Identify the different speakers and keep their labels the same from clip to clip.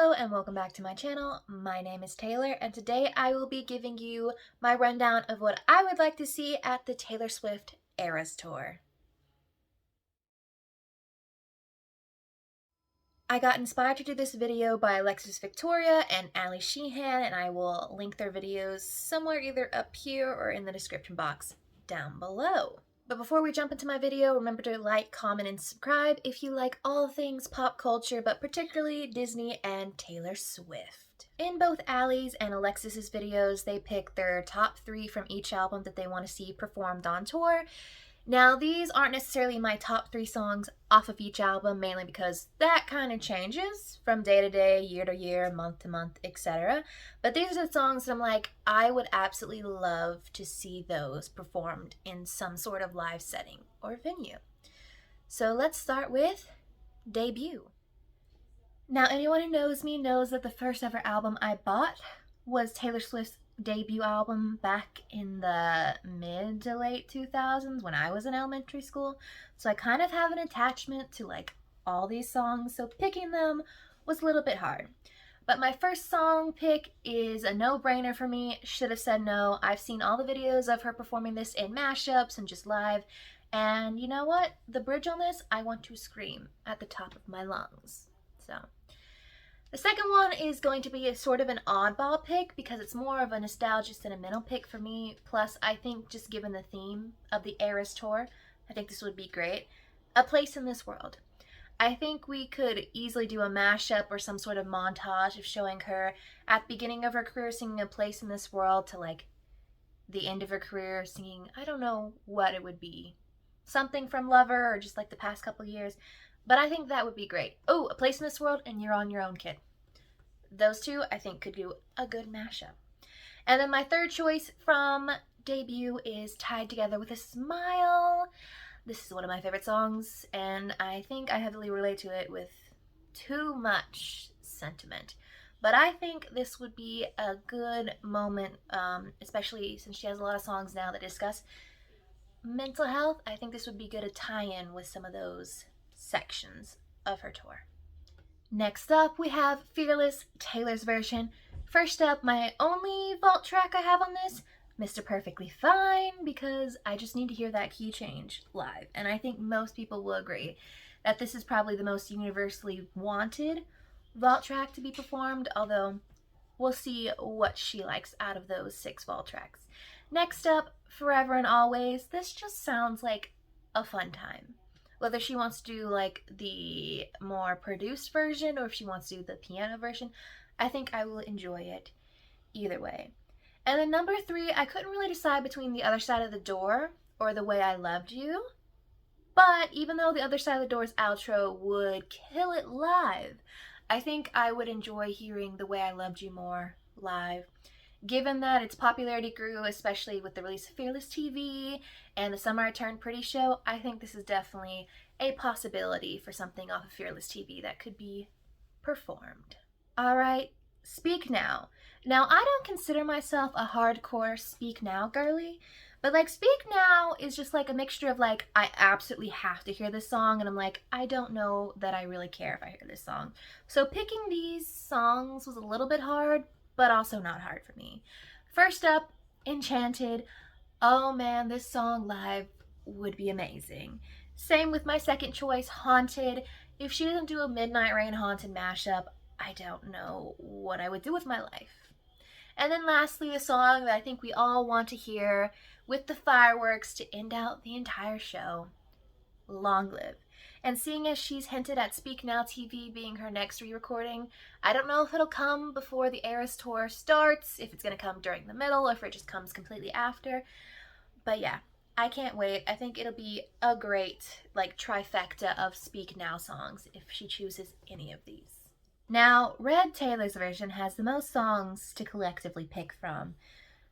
Speaker 1: Hello and welcome back to my channel. My name is Taylor and today I will be giving you my rundown of what I would like to see at the Taylor Swift Eras Tour. I got inspired to do this video by Alexis Victoria and Ali Sheehan, and I will link their videos somewhere either up here or in the description box down below. But before we jump into my video, remember to like, comment, and subscribe if you like all things pop culture, but particularly Disney and Taylor Swift. In both Allie's and Alexis's videos, they pick their top 3 from each album that they want to see performed on tour. Now, these aren't necessarily my top 3 songs off of each album, mainly because that kind of changes from day to day, year to year, month to month, etc. But these are the songs that I'm like, I would absolutely love to see those performed in some sort of live setting or venue. So let's start with Debut. Now, anyone who knows me knows that the first ever album I bought was Taylor Swift's debut album back in the mid to late 2000s when I was in elementary school. So I kind of have an attachment to like all these songs, so picking them was a little bit hard. But my first song pick is a no-brainer for me. Should have said no. I've seen all the videos of her performing this in mashups and just live. And you know what? The bridge on this, I want to scream at the top of my lungs. So the second one is going to be a sort of an oddball pick because it's more of a nostalgia sentimental pick for me. Plus, I think just given the theme of the Eras Tour, I think this would be great. A Place in This World. I think we could easily do a mashup or some sort of montage of showing her at the beginning of her career singing A Place in This World to like the end of her career singing, I don't know what it would be. Something from Lover or just like the past couple years. But I think that would be great. Oh, A Place in This World and You're on Your Own, Kid. Those two, I think, could do a good mashup. And then my third choice from Debut is Tied Together with a Smile. This is one of my favorite songs, and I think I heavily relate to it with too much sentiment. But I think this would be a good moment, especially since she has a lot of songs now that discuss mental health. I think this would be good to tie in with some of those sections of her tour. Next up, we have Fearless, Taylor's version. First up, my only vault track I have on this, Mr. Perfectly Fine, because I just need to hear that key change live. And I think most people will agree that this is probably the most universally wanted vault track to be performed, although we'll see what she likes out of those 6 vault tracks. Next up, Forever and Always. This just sounds like a fun time. Whether she wants to do like the more produced version or if she wants to do the piano version, I think I will enjoy it either way. And then number 3, I couldn't really decide between The Other Side of the Door or The Way I Loved You. But even though The Other Side of the Door's outro would kill it live, I think I would enjoy hearing The Way I Loved You more live. Given that its popularity grew, especially with the release of Fearless TV and the Summer I Turned Pretty show, I think this is definitely a possibility for something off of Fearless TV that could be performed. Alright, Speak Now. Now, I don't consider myself a hardcore Speak Now girly, but like Speak Now is just like a mixture of like, I absolutely have to hear this song, and I'm like, I don't know that I really care if I hear this song. So picking these songs was a little bit hard, but also not hard for me. First up, Enchanted. Oh man, this song live would be amazing. Same with my second choice, Haunted. If she doesn't do a Midnight Rain Haunted mashup, I don't know what I would do with my life. And then lastly, the song that I think we all want to hear with the fireworks to end out the entire show, Long Live. And seeing as she's hinted at Speak Now TV being her next re-recording, I don't know if it'll come before the Eras Tour starts, if it's going to come during the middle, or if it just comes completely after. But yeah, I can't wait. I think it'll be a great like trifecta of Speak Now songs if she chooses any of these. Now, Red, Taylor's version, has the most songs to collectively pick from.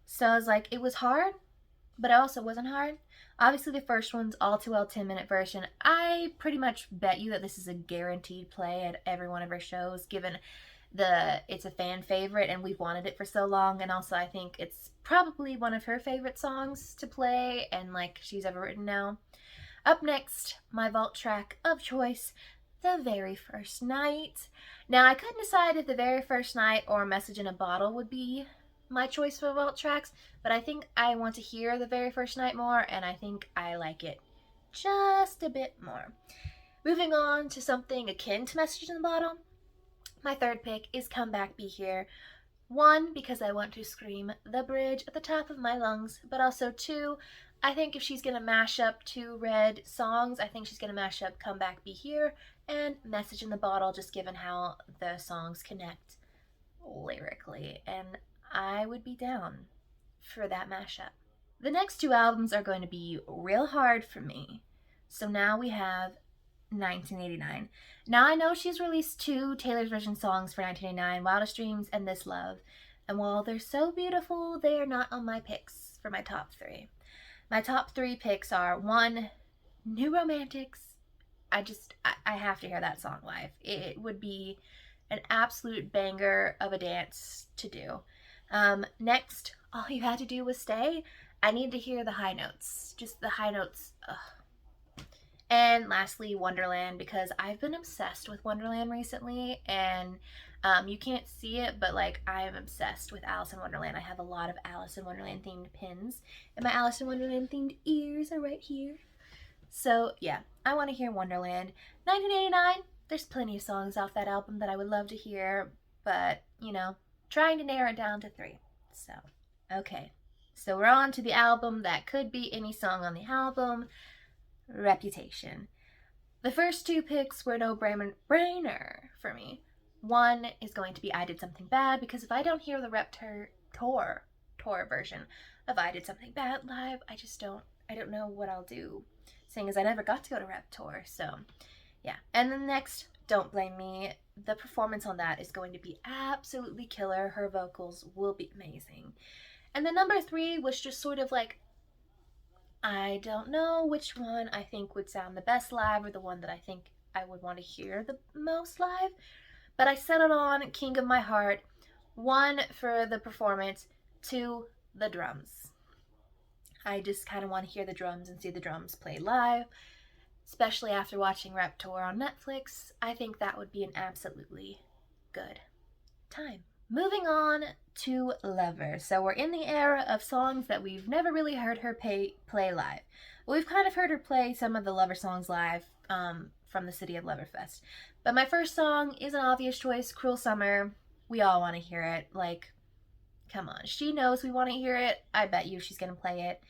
Speaker 1: So I was like, it was hard, but it also wasn't hard. Obviously, the first one's All Too Well 10-minute version. I pretty much bet you that this is a guaranteed play at every one of her shows, given it's a fan favorite and we've wanted it for so long. And also, I think it's probably one of her favorite songs to play and like she's ever written now. Up next, my vault track of choice, The Very First Night. Now, I couldn't decide if The Very First Night or Message in a Bottle would be my choice for vault tracks, but I think I want to hear The Very First Night more, and I think I like it just a bit more. Moving on to something akin to Message in a Bottle, my third pick is Come Back Be Here. One, because I want to scream the bridge at the top of my lungs, but also two, I think if she's going to mash up two Red songs, I think she's going to mash up Come Back Be Here and Message in the Bottle, just given how the songs connect lyrically, and I would be down for that mashup. The next two albums are going to be real hard for me. So now we have 1989. Now I know she's released two Taylor's version songs for 1989, Wildest Dreams and This Love, and while they're so beautiful, they are not on my picks for my top three. My top three picks are, one, New Romantics. I have to hear that song live. It would be an absolute banger of a dance to do. Next, All You Had to Do Was Stay. I need to hear the high notes. Just the high notes. Ugh. And lastly, Wonderland, because I've been obsessed with Wonderland recently, and you can't see it, but like I am obsessed with Alice in Wonderland. I have a lot of Alice in Wonderland themed pins, and my Alice in Wonderland themed ears are right here. So yeah, I want to hear Wonderland. 1989, there's plenty of songs off that album that I would love to hear, but you know, trying to narrow it down to three. So, okay. So we're on to the album that could be any song on the album, Reputation. The first two picks were no brainer for me. One is going to be I Did Something Bad, because if I don't hear the tour version of I Did Something Bad live, I don't know what I'll do, seeing as I never got to go to Rep Tour. So yeah. And then next, Don't Blame Me. The performance on that is going to be absolutely killer. Her vocals will be amazing. And then number three was just sort of like, I don't know which one I think would sound the best live, or the one that I think I would want to hear the most live, but I settled on King of My Heart. One, for the performance. Two, the drums. I just kind of want to hear the drums and see the drums play live, especially after watching Rep Tour on Netflix. I think that would be an absolutely good time. Moving on to Lover. So we're in the era of songs that we've never really heard her play live. We've kind of heard her play some of the Lover songs live from the City of Loverfest. But my first song is an obvious choice, Cruel Summer. We all want to hear it. Like, come on. She knows we want to hear it. I bet you she's going to play it.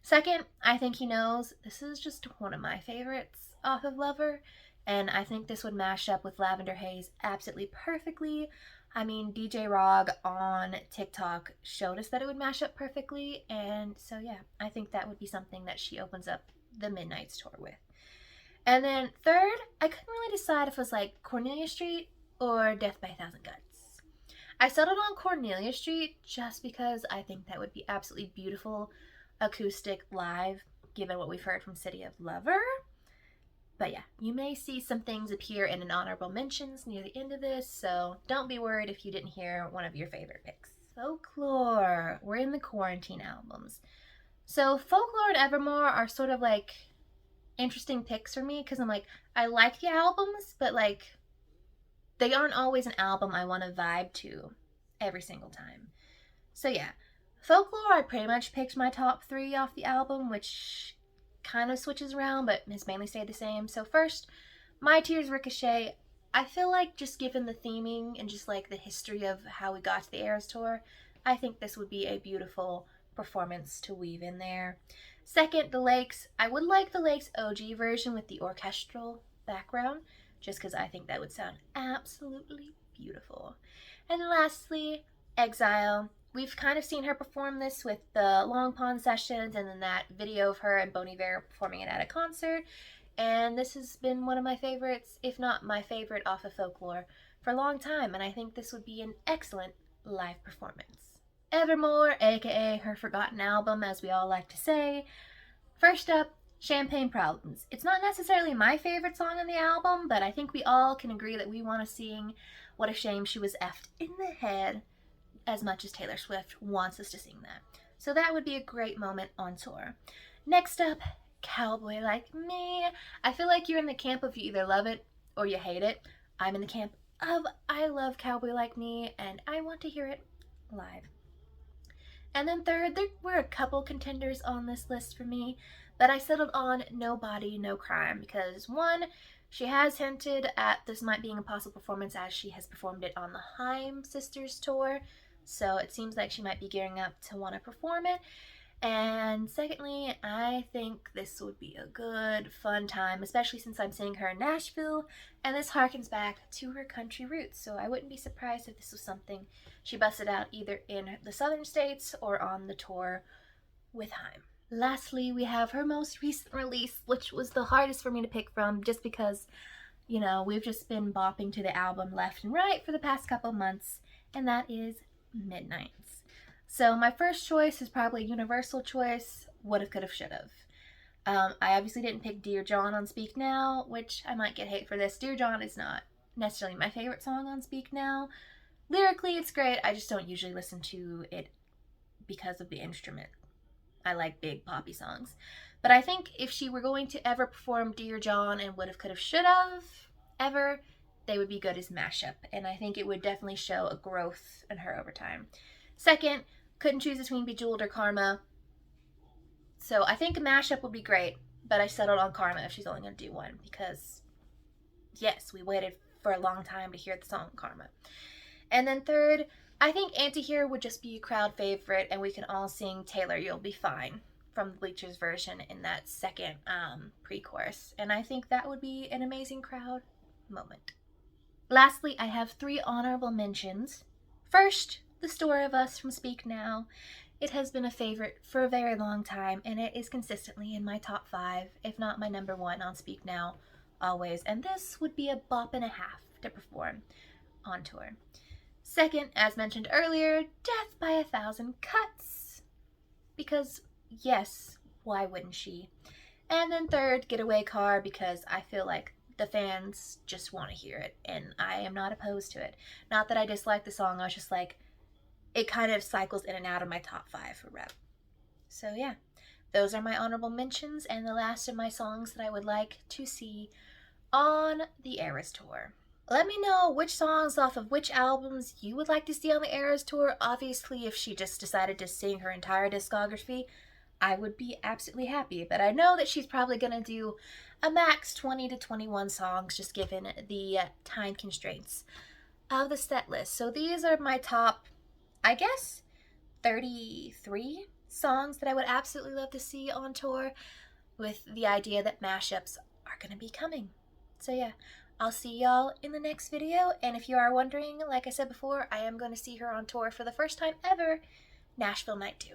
Speaker 1: Second, I Think He Knows. This is just one of my favorites off of Lover, and I think this would mash up with Lavender Haze absolutely perfectly. I mean, DJ Rog on TikTok showed us that it would mash up perfectly, and so yeah, I think that would be something that she opens up the Midnights tour with. And then third, I couldn't really decide if it was like Cornelia Street or Death by a Thousand Cuts. I settled on Cornelia Street just because I think that would be absolutely beautiful acoustic live, given what we've heard from City of Lover. But yeah, you may see some things appear in an honorable mentions near the end of this, so don't be worried if you didn't hear one of your favorite picks. Folklore. We're in the quarantine albums. So Folklore and Evermore are sort of like interesting picks for me, because I'm like, I like the albums, but like, they aren't always an album I want to vibe to every single time. So yeah, Folklore, I pretty much picked my top three off the album, which kind of switches around, but has mainly stayed the same. So first, My Tears Ricochet. I feel like just given the theming and just like the history of how we got to the Eras Tour, I think this would be a beautiful performance to weave in there. Second, The Lakes. I would like The Lakes OG version with the orchestral background, just because I think that would sound absolutely beautiful. And lastly, Exile. We've kind of seen her perform this with the Long Pond sessions and then that video of her and Bon Iver performing it at a concert. And this has been one of my favorites, if not my favorite, off of Folklore for a long time. And I think this would be an excellent live performance. Evermore, aka her forgotten album, as we all like to say. First up, Champagne Problems. It's not necessarily my favorite song on the album, but I think we all can agree that we want to sing What a Shame She Was Effed in the Head as much as Taylor Swift wants us to sing that. So that would be a great moment on tour. Next up, Cowboy Like Me. I feel like you're in the camp of you either love it or you hate it, I'm in the camp of I love Cowboy Like Me and I want to hear it live. And then third, there were a couple contenders on this list for me, but I settled on No Body, No Crime because one, she has hinted at this might being a possible performance as she has performed it on the Haim Sisters tour, so it seems like she might be gearing up to want to perform it. And secondly, I think this would be a good, fun time, especially since I'm seeing her in Nashville, and this harkens back to her country roots, so I wouldn't be surprised if this was something she busted out either in the southern states or on the tour with Haim. Lastly, we have her most recent release, which was the hardest for me to pick from just because, you know, we've just been bopping to the album left and right for the past couple months, and that is Midnights. So my first choice is probably a universal choice, would've, could've, should've. I obviously didn't pick Dear John on Speak Now, which I might get hate for this. Dear John is not necessarily my favorite song on Speak Now. Lyrically, it's great. I just don't usually listen to it because of the instrument. I like big poppy songs. But I think if she were going to ever perform Dear John and Would've, Could've, Should've, ever, they would be good as mashup. And I think it would definitely show a growth in her over time. Second, couldn't choose between Bejeweled or Karma. So I think a mashup would be great, but I settled on Karma if she's only going to do one because, yes, we waited for a long time to hear the song Karma. And then third, I think Anti-Hero would just be a crowd favorite and we can all sing Taylor You'll Be Fine from the Bleachers version in that second pre-chorus. And I think that would be an amazing crowd moment. Lastly, I have 3 honorable mentions. First, The Story of Us from Speak Now. It has been a favorite for a very long time, and it is consistently in my top 5, if not my number 1 on Speak Now, always. And this would be a bop and a half to perform on tour. Second, as mentioned earlier, Death by a Thousand Cuts. Because, yes, why wouldn't she? And then third, Getaway Car, because I feel like the fans just want to hear it, and I am not opposed to it. Not that I dislike the song, I was just like, it kind of cycles in and out of my top 5 for rep. So yeah, those are my honorable mentions and the last of my songs that I would like to see on the Eras Tour. Let me know which songs off of which albums you would like to see on the Eras Tour. Obviously, if she just decided to sing her entire discography, I would be absolutely happy. But I know that she's probably going to do a max 20 to 21 songs, just given the time constraints of the set list. So these are my top, I guess, 33 songs that I would absolutely love to see on tour, with the idea that mashups are going to be coming. So yeah, I'll see y'all in the next video, and if you are wondering, like I said before, I am going to see her on tour for the first time ever, Nashville Night 2.